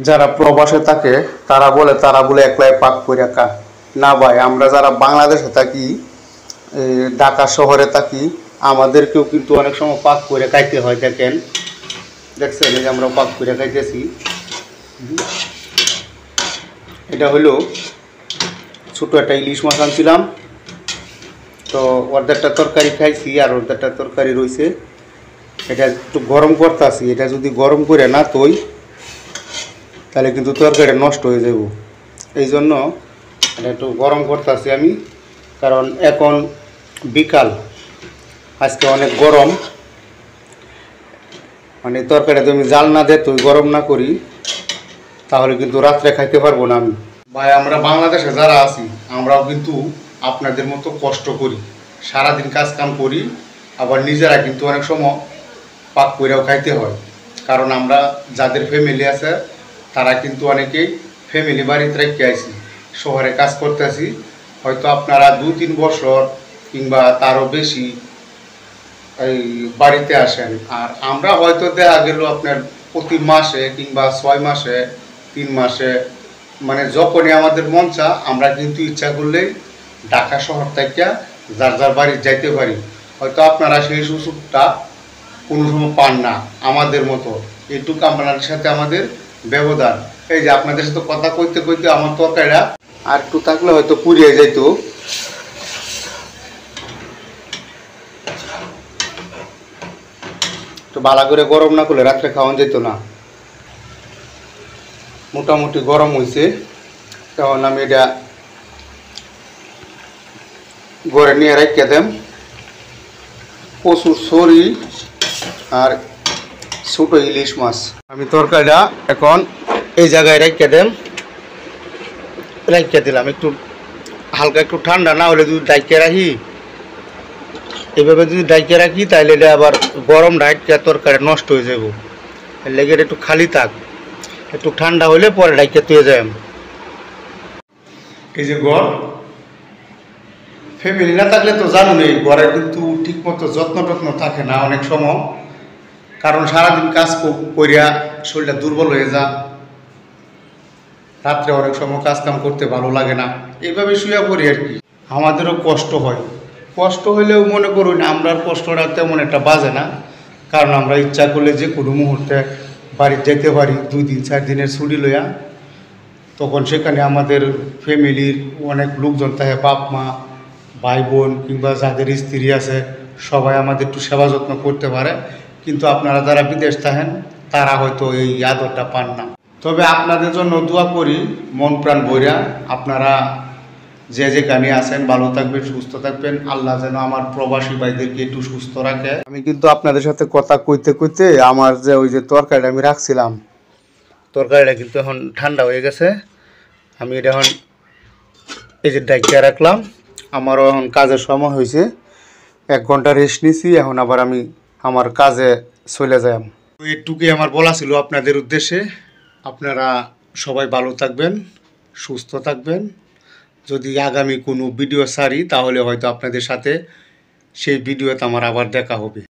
যারা প্রবাসে থাকে তারা বলে একলাই পাক করে খা। না ভাই, আমরা যারা বাংলাদেশে থাকি, ঢাকা শহরে থাকি, আমাদেরকেও কিন্তু অনেক সময় পাক করে খাইতে হয়। দেখছেন এই যে আমরা পাক করে খাইতেছি। এটা হলো ছোটো একটা ইলিশ মাছ আনছিলাম, তো অর্ধেকটা তরকারি খাইছি আর অর্ধেকটা তরকারি রয়েছে। এটা একটু গরম করতেছি, এটা যদি গরম করে না তৈ তাহলে কিন্তু তরকারিটা নষ্ট হয়ে যাব। এই জন্য এটা একটু গরম করতেছি আমি, কারণ এখন বিকাল, আজকে অনেক গরম, মানে তরকারিটা তুমি জাল না দে তুই গরম না করি তাহলে কিন্তু রাত্রে খাইতে পারবো না আমি। ভাই, আমরা বাংলাদেশে যারা আছি আমরাও কিন্তু আপনাদের মতো কষ্ট করি, সারাদিন কাজ কাম করি, আবার নিজেরা কিন্তু অনেক সময় পাক কইরাও খাইতে হয়। কারণ আমরা যাদের ফ্যামিলি আছে তারা কিন্তু অনেকেই ফ্যামিলি বাড়িতে রেখে আইছি, শহরে কাজ করতেছি। হয়তো আপনারা 2-3 বছর কিংবা তারও বেশি এই বাড়িতে আসেন, আর আমরা হয়তো দেখা গেল আপনার প্রতি মাসে কিংবা 6 মাসে 3 মাসে, মানে যখনই আমাদের মন চা আমরা কিন্তু ইচ্ছা করলেই ঢাকা শহর থেকে যার যার বাড়ি যাইতে পারি। হয়তো আপনারা সেই সুযোগটা কোনো সময় পান না আমাদের মতো। এইটুকু আপনার সাথে আমাদের ব্যবধান। এই যে আপনাদের সাথে কথা কইতে কইতে আমার তরকারিটা আর একটু থাকলে হয়তো পুড়িয়ে যেত। তো ভালো করে গরম না করলে রাত্রে খাওয়ান যেত না। মোটামুটি গরম হয়েছে, তখন আমি এটা ঘরে নিয়ে রেখে দেম। প্রচুর সরি আর ছোটো ইলিশ মাছ। আমি তরকারিটা এখন এই জায়গায় রেখে দিলাম। একটু হালকা একটু ঠান্ডা না হলে যদি ডাইকে রাখি, এভাবে যদি ডাইকে রাখি তাহলে এটা আবার গরম ডাইকে তরকারি নষ্ট হয়ে যাব। এর লেগে একটু খালি থাক, একটু ঠান্ডা হলে পরে ডাইকে তুয়ে যায়। এই যে গড় ফ্যামিলি না থাকলে তো জানুনই, ঘরে কিন্তু ঠিক মতো যত্ন থাকে না অনেক সময়, কারণ সারাদিন কাজ করিয়া শরীরটা দুর্বল হয়ে যা, রাত্রে অনেক সময় কাজ কাম করতে ভালো লাগে না, এইভাবে শুয়ে পড়ি আর কি। আমাদেরও কষ্ট হয়, কষ্ট হইলেও মনে করুন আমরা কষ্টটা তেমন একটা বাজে না, কারণ আমরা ইচ্ছা করলে যে কোনো মুহূর্তে বাড়ি যেতে পারি 2 দিন 4 দিনের ছুটি লইয়া। তখন সেখানে আমাদের ফ্যামিলির অনেক লোকজন থাকে, বাপ মা ভাই বোন কিংবা যাদের স্ত্রী আছে সবাই আমাদের একটু সেবা যত্ন করতে পারে। কিন্তু আপনারা যারা বিদেশ থাকেন তারা হয়তো এই আদরটা পান না। তবে আপনাদের জন্য দোয়া করি মন প্রাণ ভইরা। আপনারা যে যেখানে আছেন ভালো থাকবেন, সুস্থ থাকবেন। আল্লাহ যেন আমার প্রবাসী ভাইদেরকে একটু সুস্থ রাখে। আমি কিন্তু আপনাদের সাথে কথা কইতে কইতে আমার যে ওই যে তরকারিটা আমি রাখছিলাম, তরকারিটা কিন্তু এখন ঠান্ডা হয়ে গেছে। আমি এটা এখন এই যে ডাইকিয়া রাখলাম। আমারও এখন কাজের সময় হয়েছে, 1 ঘন্টা রেস্ট নিছি, এখন আবার আমি আমার কাজে চলে যাই। এটুকুই আমার বলা ছিল আপনাদের উদ্দেশ্যে। আপনারা সবাই ভালো থাকবেন, সুস্থ থাকবেন। যদি আগামী কোনো ভিডিও ছাড়ি তাহলে হয়তো আপনাদের সাথে সেই ভিডিওতে আমার আবার দেখা হবে।